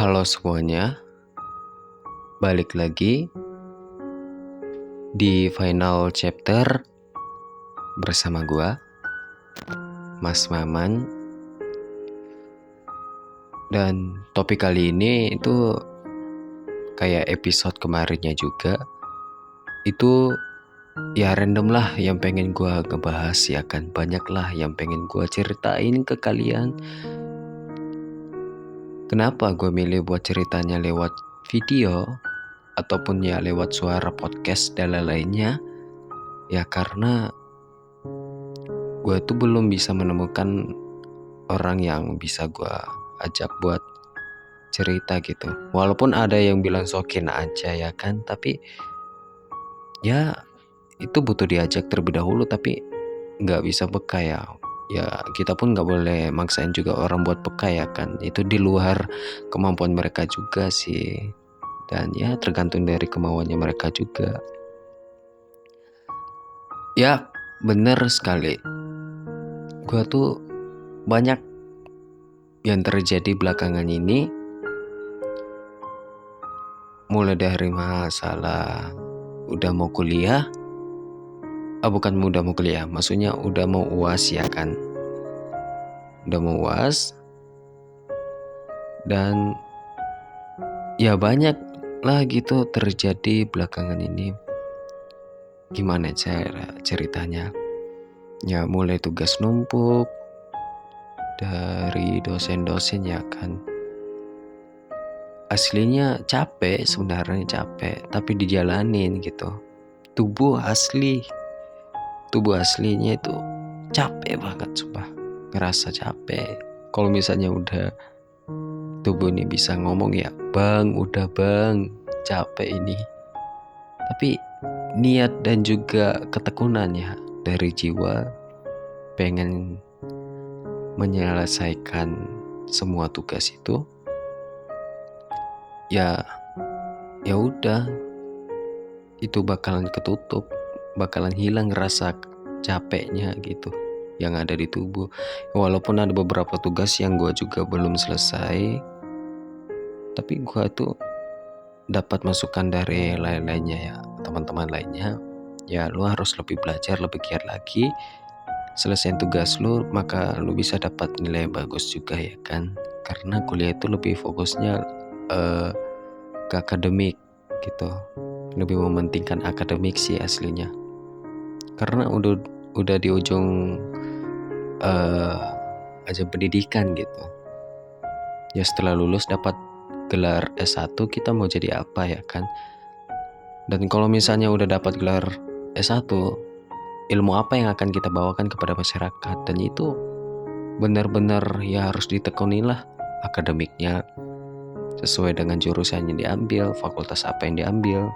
Halo semuanya, balik lagi di final chapter bersama gua, Mas Maman. Dan topik kali ini itu kayak episode kemarinnya juga. Itu ya random lah yang pengen gua ngebahas, ya kan. Banyak lah yang pengen gua ceritain ke kalian. Kenapa gua milih buat ceritanya lewat video ataupun ya lewat suara podcast dan lain-lainnya? Ya karena gue tuh belum bisa menemukan orang yang bisa gue ajak buat cerita gitu. Walaupun ada yang bilang sokin aja ya kan, tapi ya itu butuh diajak terlebih dahulu, tapi nggak bisa peka ya. Ya kita pun nggak boleh maksain juga orang buat peka ya kan. Itu di luar kemampuan mereka juga sih. Dan ya tergantung dari kemauannya mereka juga. Ya bener sekali. Gue tuh banyak yang terjadi belakangan ini, mulai dari masalah udah mau kuliah, bukan udah mau kuliah, maksudnya udah mau UAS ya kan, udah mau UAS, dan ya banyak lah gitu terjadi belakangan ini. Gimana cara ceritanya? Ya mulai tugas numpuk dari dosen-dosen ya kan. Aslinya capek, sebenarnya capek, tapi dijalanin gitu. Tubuh aslinya itu capek banget, sumpah. Ngerasa capek. Kalau misalnya udah tubuh ini bisa ngomong ya, bang, udah bang, capek ini. Tapi niat dan juga ketekunan ya dari jiwa pengen menyelesaikan semua tugas itu, ya udah, itu bakalan ketutup, bakalan hilang rasa capeknya gitu yang ada di tubuh. Walaupun ada beberapa tugas yang gue juga belum selesai, tapi gue tuh dapat masukan dari lain-lainnya ya, teman-teman lainnya. Ya lu harus lebih belajar, lebih giat lagi. Selesaiin tugas lu, maka lu bisa dapat nilai bagus juga ya kan. Karena kuliah itu lebih fokusnya ke akademik gitu. Lebih mementingkan akademik sih aslinya. Karena udah di ujung aja pendidikan gitu. Ya setelah lulus dapat gelar S1, kita mau jadi apa ya kan. Dan kalau misalnya udah dapat gelar S1, ilmu apa yang akan kita bawakan kepada masyarakat. Dan itu benar-benar ya harus ditekuni lah akademiknya, sesuai dengan jurusan yang diambil, fakultas apa yang diambil.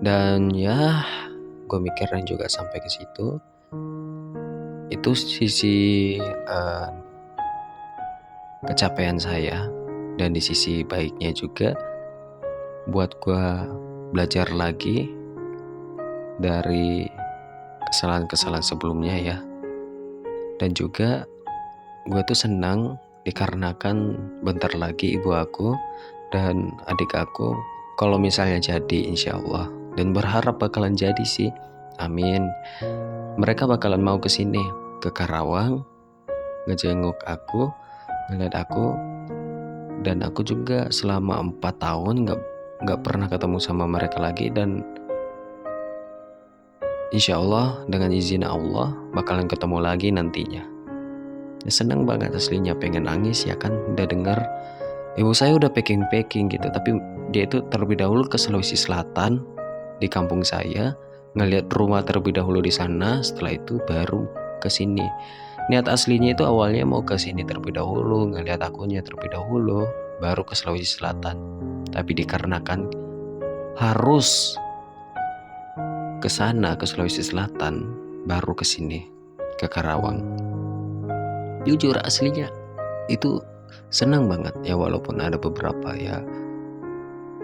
Dan ya gue mikirnya juga sampai ke situ. Itu sisi kecapean saya. Dan di sisi baiknya juga buat gue belajar lagi dari kesalahan-kesalahan sebelumnya ya. Dan juga gue tuh senang dikarenakan bentar lagi ibu aku dan adik aku kalau misalnya jadi, insya Allah, dan berharap bakalan jadi sih, amin. Mereka bakalan mau kesini ke Karawang, ngejenguk aku, ngeliat aku. Dan aku juga selama 4 tahun nggak pernah ketemu sama mereka lagi. Dan insya Allah dengan izin Allah bakalan ketemu lagi nantinya. Ya, seneng banget aslinya, pengen nangis ya kan udah denger ibu saya udah packing gitu. Tapi dia itu terlebih dahulu ke Sulawesi Selatan, di kampung saya, ngelihat rumah terlebih dahulu di sana. Setelah itu baru ke sini. Niat aslinya itu awalnya mau ke sini terlebih dahulu, ngelihat akunya terlebih dahulu, baru ke Sulawesi Selatan. Tapi dikarenakan harus ke sana, ke Sulawesi Selatan, baru ke sini, ke Karawang. Jujur aslinya itu senang banget ya, walaupun ada beberapa ya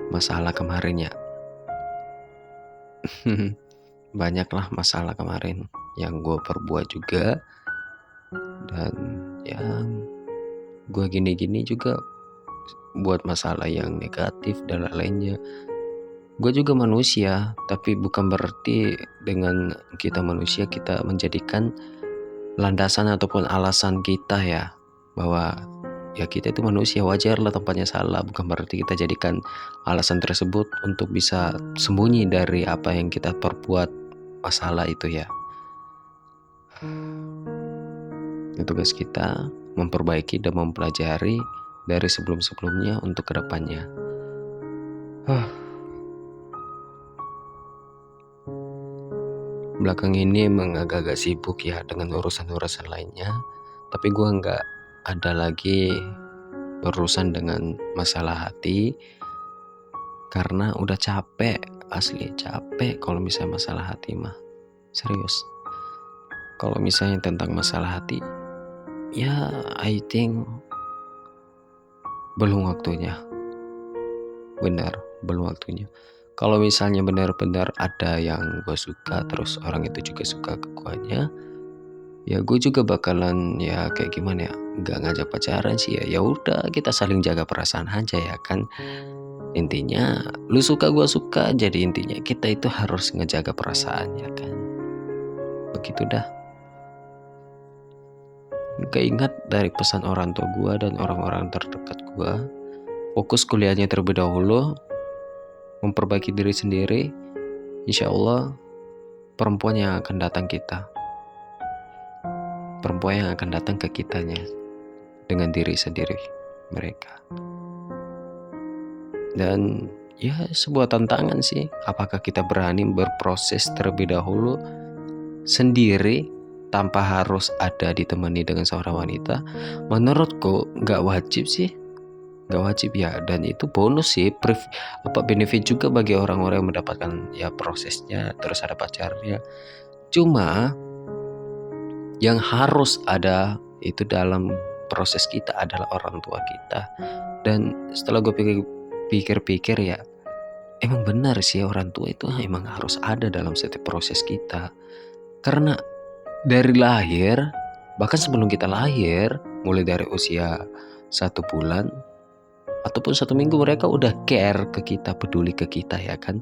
masalah kemarin ya. Banyaklah masalah kemarin yang gue perbuat juga. Dan ya gue gini-gini juga buat masalah yang negatif dan lain-lainnya. Gue juga manusia, tapi bukan berarti dengan kita manusia kita menjadikan landasan ataupun alasan kita ya bahwa ya kita itu manusia, wajar lah tempatnya salah. Bukan berarti kita jadikan alasan tersebut untuk bisa sembunyi dari apa yang kita perbuat masalah itu ya. Tugas kita memperbaiki dan mempelajari dari sebelum-sebelumnya untuk kedepannya. Belakang ini emang agak-agak sibuk ya dengan urusan-urusan lainnya, tapi gue nggak ada lagi berurusan dengan masalah hati karena udah capek, asli capek kalau misalnya masalah hati mah. Serius. Kalau misalnya tentang masalah hati, ya I think belum waktunya. Benar, belum waktunya. Kalau misalnya benar-benar ada yang gue suka, terus orang itu juga suka ke guanya, ya gue juga bakalan ya kayak gimana ya, nggak ngajak pacaran sih ya. Ya udah kita saling jaga perasaan aja ya kan. Intinya lu suka gue suka, jadi intinya kita itu harus ngejaga perasaan ya kan. Begitu dah. Keingat dari pesan orang tua gue dan orang-orang terdekat gue, fokus kuliahnya terlebih dahulu, memperbaiki diri sendiri. Insya Allah perempuan yang akan datang ke kitanya dengan diri sendiri mereka. Dan ya sebuah tantangan sih, apakah kita berani berproses terlebih dahulu sendiri tanpa harus ada ditemani dengan seorang wanita. Menurutku gak wajib sih, gak wajib ya, dan itu bonus sih, benefit juga bagi orang-orang yang mendapatkan ya prosesnya, terus ada pacarnya. Cuma yang harus ada itu dalam proses kita adalah orang tua kita. Dan setelah gue pikir-pikir ya, emang benar sih orang tua itu emang harus ada dalam setiap proses kita. Karena dari lahir, bahkan sebelum kita lahir, mulai dari usia 1 bulan ataupun 1 minggu, mereka udah care ke kita, peduli ke kita ya kan.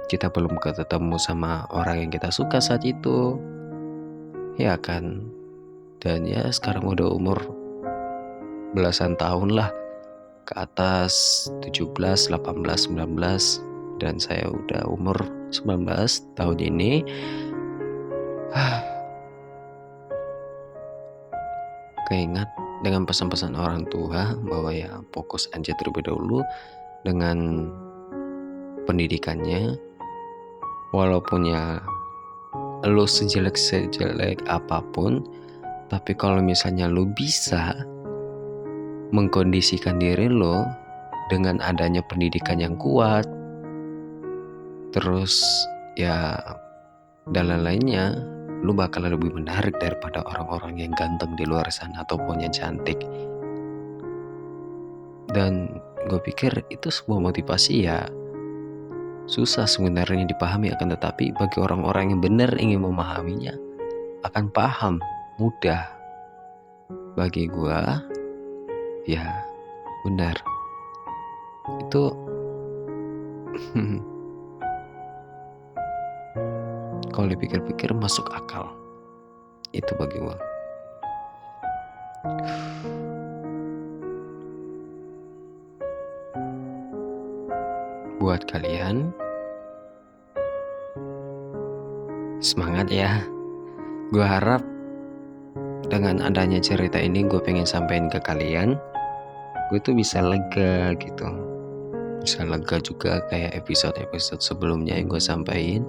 Kita belum ketemu sama orang yang kita suka saat itu ya kan. Dan ya sekarang udah umur belasan tahun lah, ke atas 17, 18, 19, dan saya udah umur 19 tahun ini. Keingat dengan pesan-pesan orang tua bahwa ya fokus aja terlebih dahulu dengan pendidikannya, walaupun ya lu sejelek apapun, tapi kalau misalnya lu bisa mengkondisikan diri lo dengan adanya pendidikan yang kuat, terus ya dan lain-lainnya, lu bakal lebih menarik daripada orang-orang yang ganteng di luar sana ataupun yang cantik. Dan gue pikir itu sebuah motivasi ya susah sebenarnya dipahami, akan tetapi bagi orang-orang yang benar ingin memahaminya akan paham mudah. Bagi gue ya benar itu kalau dipikir-pikir masuk akal itu bagi gue. Buat kalian, semangat ya. Gue harap dengan adanya cerita ini gue pengen sampein ke kalian, gue tuh bisa lega gitu. Bisa lega juga kayak episode-episode sebelumnya yang gue sampein.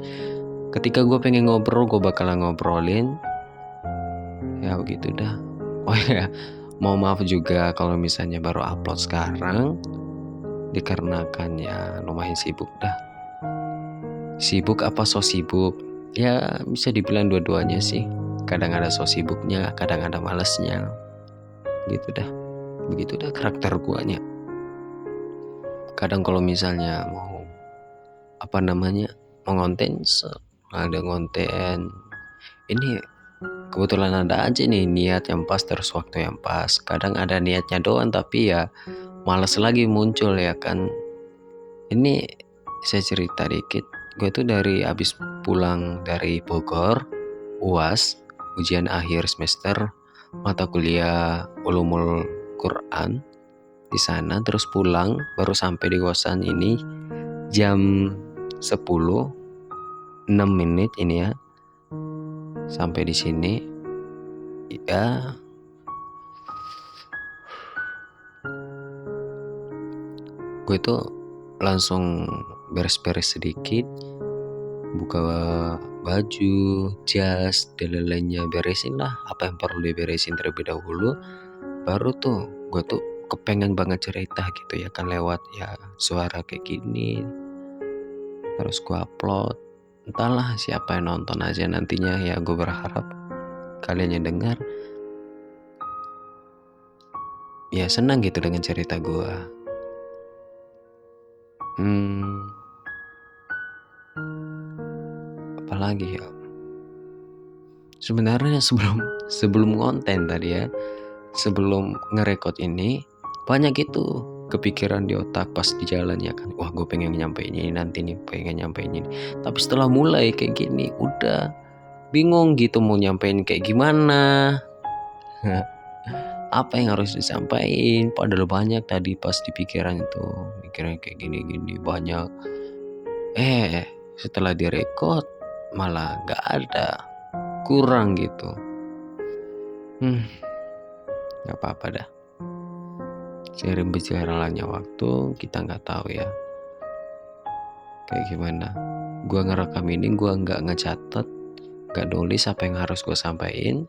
Ketika gue pengen ngobrol, gue bakalan ngobrolin. Ya begitu dah. Oh ya, mau maaf juga kalau misalnya baru upload sekarang, dikarenakan ya lumayan sibuk dah. Sibuk apa so sibuk? Ya bisa dibilang dua-duanya sih. Kadang ada so sibuknya, kadang ada malesnya. Gitu dah. Begitu dah karakter guanya. Kadang kalau misalnya mau mau ngonten, ada ngonten. Ini kebetulan ada aja nih niat yang pas, terus waktu yang pas. Kadang ada niatnya doang tapi ya malas lagi muncul ya kan. Ini saya cerita dikit, gue tuh dari abis pulang dari Bogor, UAS, ujian akhir semester mata kuliah Ulumul Quran di sana, terus pulang baru sampai di kosan ini jam 10:06 ini ya. Sampai di sini ya gue tuh langsung beres-beres sedikit, buka baju, jas, dan lain-lainnya, beresin lah apa yang perlu diberesin terlebih dahulu. Baru tuh gue tuh kepengen banget cerita gitu ya kan, lewat ya suara kayak gini, terus gue upload. Entahlah siapa yang nonton aja nantinya ya, gue berharap kalian yang dengar ya senang gitu dengan cerita gue. Apalagi ya, sebenarnya sebelum konten tadi ya, sebelum ngerekod ini banyak itu kepikiran di otak pas di jalan ya kan. Wah, gue pengen nyampein ini nanti nih, pengen nyampein ini. Tapi setelah mulai kayak gini udah bingung gitu mau nyampein kayak gimana. Apa yang harus disampaikan, padahal banyak tadi pas di pikiran itu, pikiran kayak gini-gini banyak. Setelah direkod malah gak ada, kurang gitu. Gak apa-apa dah, seiring berjalannya waktu kita gak tahu ya kayak gimana. Gue ngerekam ini gue gak ngecatet, gak nulis apa yang harus gue sampaikan,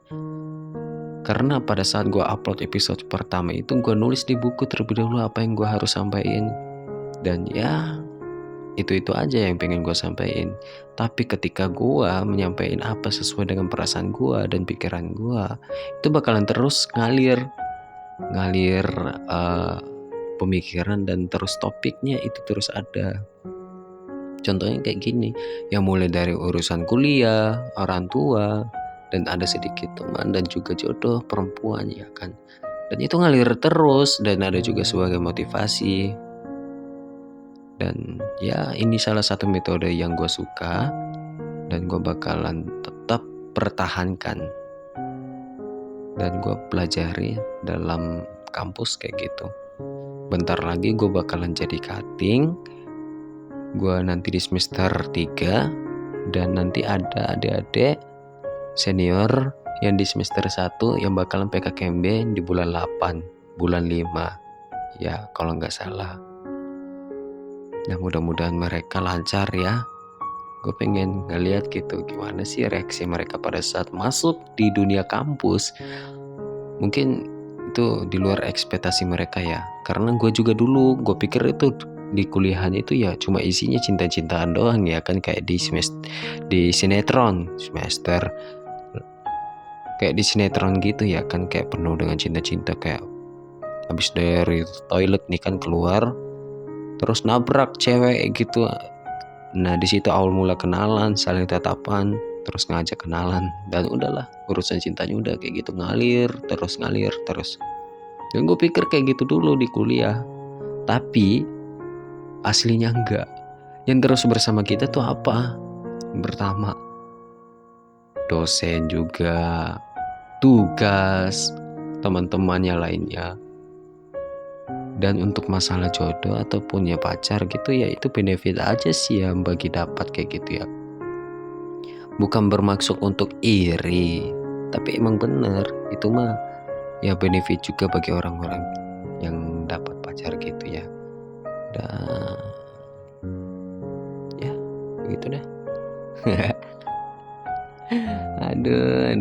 karena pada saat gue upload episode pertama itu gue nulis di buku terlebih dahulu apa yang gue harus sampaikan, dan ya itu aja yang pengen gue sampaikan. Tapi ketika gue menyampaikan apa sesuai dengan perasaan gue dan pikiran gue, itu bakalan terus ngalir pemikiran, dan terus topiknya itu terus ada. Contohnya kayak gini ya, mulai dari urusan kuliah, orang tua, dan ada sedikit teman dan juga jodoh perempuan ya kan. Dan itu ngalir terus, dan ada juga sebagai motivasi. Dan ya ini salah satu metode yang gue suka dan gue bakalan tetap pertahankan dan gue pelajari dalam kampus kayak gitu. Bentar lagi gue bakalan jadi cutting. Gue nanti di semester 3, dan nanti ada adik-adik senior yang di semester 1 yang bakalan PKKMB di bulan 8, bulan 5 ya kalau nggak salah. Nah, mudah-mudahan mereka lancar ya. Gue pengen ngeliat gitu gimana sih reaksi mereka pada saat masuk di dunia kampus. Mungkin itu di luar ekspektasi mereka ya, karena gue juga dulu gue pikir itu di kuliahan itu ya cuma isinya cinta-cintaan doang ya kan, kayak di sinetron semester, kayak di sinetron gitu ya kan, kayak penuh dengan cinta-cinta, kayak habis dari toilet nih kan keluar terus nabrak cewek gitu. Nah, di situ awal mula kenalan, saling tatapan, terus ngajak kenalan, dan udahlah urusan cintanya udah kayak gitu ngalir terus. Dan gue pikir kayak gitu dulu di kuliah, tapi aslinya enggak. Yang terus bersama kita tuh apa? Pertama, dosen juga, tugas, teman-temannya lainnya. Dan untuk masalah jodoh ataupun ya pacar gitu ya, itu benefit aja sih yang bagi dapat kayak gitu ya. Bukan bermaksud untuk iri, tapi emang bener itu mah ya benefit juga bagi orang-orang yang dapat pacar gitu ya. Dan ya gitu dah. Aduh.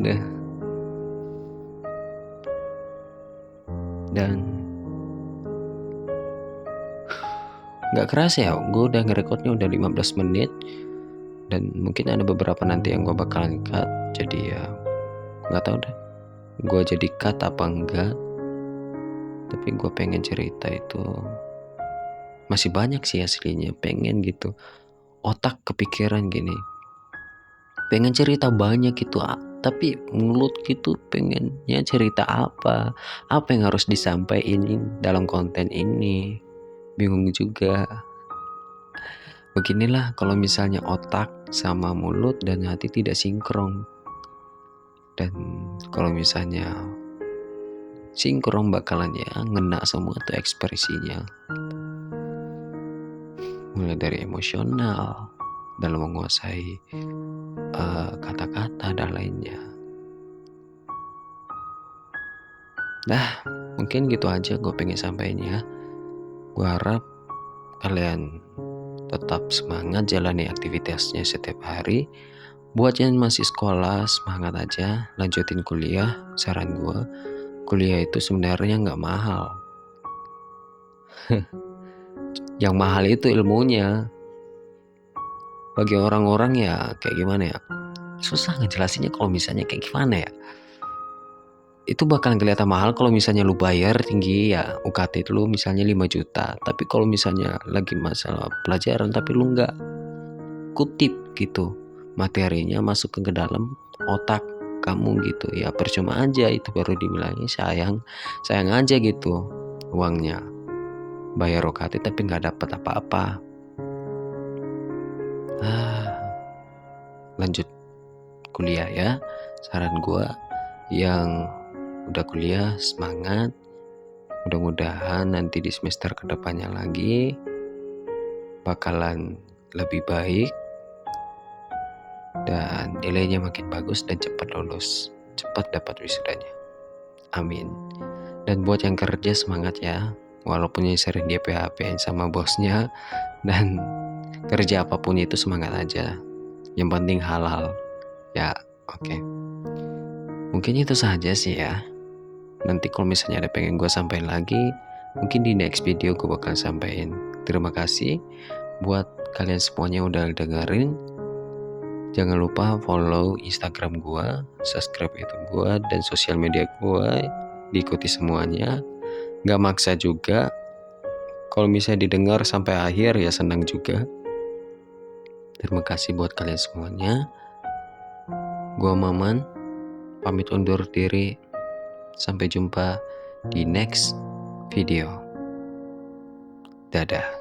Dan gak kerasa ya, gue udah ngerekodnya udah 15 menit. Dan mungkin ada beberapa nanti yang gue bakalan cut. Jadi ya gak tahu dah gue jadi cut apa enggak. Tapi gue pengen cerita itu masih banyak sih aslinya, pengen gitu. Otak kepikiran gini, pengen cerita banyak gitu, tapi mulut gitu pengennya cerita apa yang harus disampaikan dalam konten ini, bingung juga. Beginilah kalau misalnya otak sama mulut dan hati tidak sinkron. Dan kalau misalnya sinkron bakalan ya ngena semua tuh ekspresinya. Mulai dari emosional dalam menguasai kata-kata dan lainnya. Nah, mungkin gitu aja gue pengen sampaikan ya. Gue harap kalian tetap semangat jalani aktivitasnya setiap hari. Buat yang masih sekolah, semangat aja, lanjutin kuliah. Saran gue, kuliah itu sebenarnya nggak mahal. Yang mahal itu ilmunya. Bagi orang-orang ya kayak gimana ya, susah ngejelasinnya kalau misalnya kayak gimana ya. Itu bakalan kelihatan mahal kalau misalnya lu bayar tinggi ya, UKT itu lu misalnya 5 juta. Tapi kalau misalnya lagi masalah pelajaran tapi lu nggak kutip gitu materinya masuk ke dalam otak kamu gitu ya, percuma aja. Itu baru dibilangnya sayang aja gitu uangnya, bayar UKT tapi nggak dapat apa-apa. Lanjut kuliah ya, saran gue. Yang udah kuliah semangat, mudah-mudahan nanti di semester kedepannya lagi bakalan lebih baik dan nilainya makin bagus dan cepat lulus, cepat dapat wisudanya, amin. Dan buat yang kerja semangat ya, walaupun yang sering dia PHP sama bosnya, dan kerja apapun itu semangat aja, yang penting halal ya. Oke. Mungkin itu saja sih ya. Nanti kalau misalnya ada pengen gue sampaikan lagi, mungkin di next video gue bakal sampaikan. Terima kasih buat kalian semuanya udah dengerin. Jangan lupa follow Instagram gue, subscribe YouTube gue, dan sosial media gue. Diikuti semuanya. Gak maksa juga. Kalau misalnya didengar sampai akhir ya senang juga. Terima kasih buat kalian semuanya. Gue Maman, pamit undur diri. Sampai jumpa di next video. Dadah.